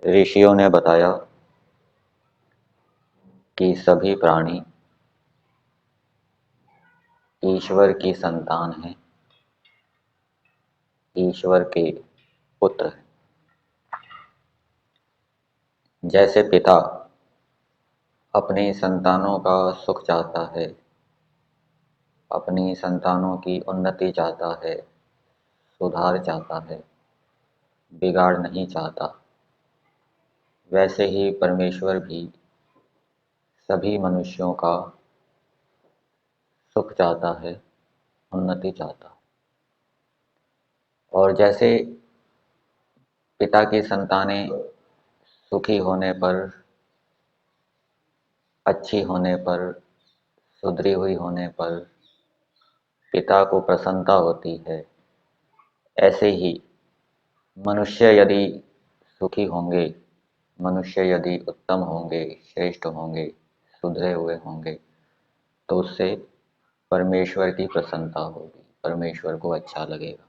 ऋषियों ने बताया कि सभी प्राणी ईश्वर की संतान हैं, ईश्वर के पुत्र हैं। जैसे पिता अपनी संतानों का सुख चाहता है, अपनी संतानों की उन्नति चाहता है, सुधार चाहता है, बिगाड़ नहीं चाहता, वैसे ही परमेश्वर भी सभी मनुष्यों का सुख चाहता है, उन्नति चाहता है। और जैसे पिता की संतानें सुखी होने पर, अच्छी होने पर, सुधरी हुई होने पर पिता को प्रसन्नता होती है, ऐसे ही मनुष्य यदि सुखी होंगे, मनुष्य यदि उत्तम होंगे, श्रेष्ठ होंगे, सुधरे हुए होंगे, तो उससे परमेश्वर की प्रसन्नता होगी, परमेश्वर को अच्छा लगेगा।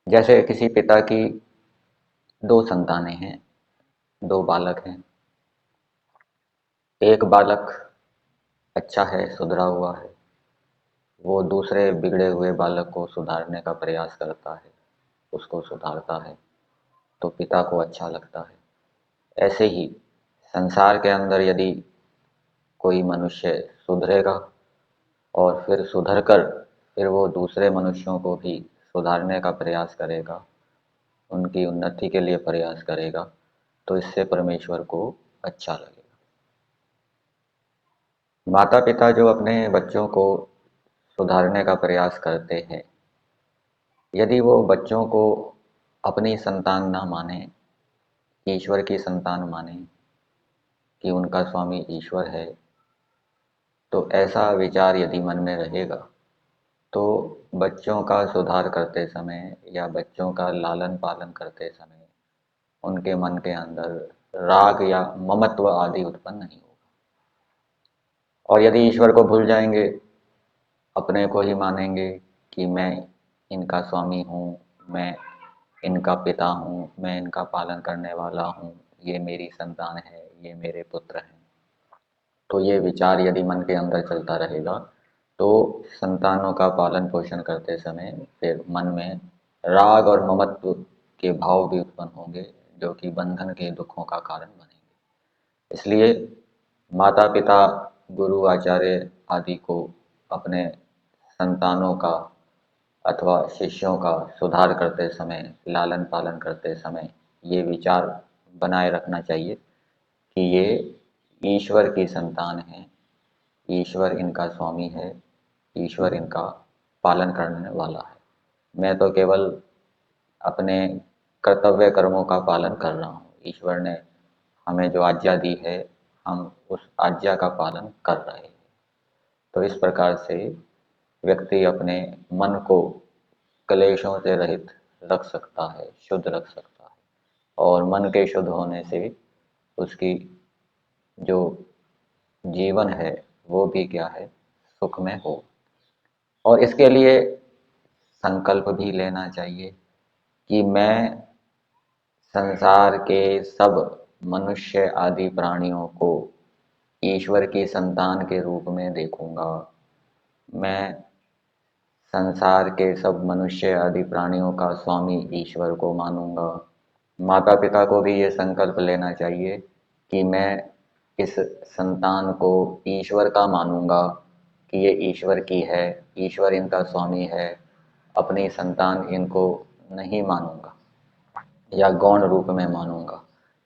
जैसे किसी पिता की दो संतानें हैं, दो बालक हैं। एक बालक अच्छा है, सुधरा हुआ है, वो दूसरे बिगड़े हुए बालक को सुधारने का प्रयास करता है, उसको सुधारता है, तो पिता को अच्छा लगता है। ऐसे ही संसार के अंदर यदि कोई मनुष्य सुधरेगा और फिर सुधर कर फिर वो दूसरे मनुष्यों को भी सुधारने का प्रयास करेगा, उनकी उन्नति के लिए प्रयास करेगा, तो इससे परमेश्वर को अच्छा लगेगा। माता पिता जो अपने बच्चों को सुधारने का प्रयास करते हैं, यदि वो बच्चों को अपनी संतान ना माने, ईश्वर की संतान माने कि उनका स्वामी ईश्वर है, तो ऐसा विचार यदि मन में रहेगा तो बच्चों का सुधार करते समय या बच्चों का लालन पालन करते समय उनके मन के अंदर राग या ममत्व आदि उत्पन्न नहीं होगा। और यदि ईश्वर को भूल जाएंगे, अपने को ही मानेंगे कि मैं इनका स्वामी हूँ, मैं इनका पिता हूँ, मैं इनका पालन करने वाला हूँ, ये मेरी संतान है, ये मेरे पुत्र हैं, तो ये विचार यदि मन के अंदर चलता रहेगा तो संतानों का पालन पोषण करते समय फिर मन में राग और ममत्व के भाव भी उत्पन्न होंगे, जो कि बंधन के दुखों का कारण बनेंगे। इसलिए माता पिता, गुरु आचार्य आदि को अपने संतानों का अथवा शिष्यों का सुधार करते समय, लालन पालन करते समय ये विचार बनाए रखना चाहिए कि ये ईश्वर की संतान है, ईश्वर इनका स्वामी है, ईश्वर इनका पालन करने वाला है। मैं तो केवल अपने कर्तव्य कर्मों का पालन कर रहा हूँ, ईश्वर ने हमें जो आज्ञा दी है हम उस आज्ञा का पालन कर रहे हैं। तो इस प्रकार से व्यक्ति अपने मन को क्लेशों से रहित रख सकता है, शुद्ध रख सकता है, और मन के शुद्ध होने से उसकी जो जीवन है वो भी क्या है, सुख में हो। और इसके लिए संकल्प भी लेना चाहिए कि मैं संसार के सब मनुष्य आदि प्राणियों को ईश्वर की संतान के रूप में देखूंगा, मैं संसार के सब मनुष्य आदि प्राणियों का स्वामी ईश्वर को मानूंगा। माता पिता को भी ये संकल्प लेना चाहिए कि मैं इस संतान को ईश्वर का मानूंगा, कि ये ईश्वर की है, ईश्वर इनका स्वामी है, अपनी संतान इनको नहीं मानूंगा या गौण रूप में मानूंगा।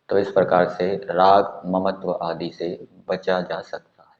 तो इस प्रकार से राग ममत्व आदि से बचा जा सकता है।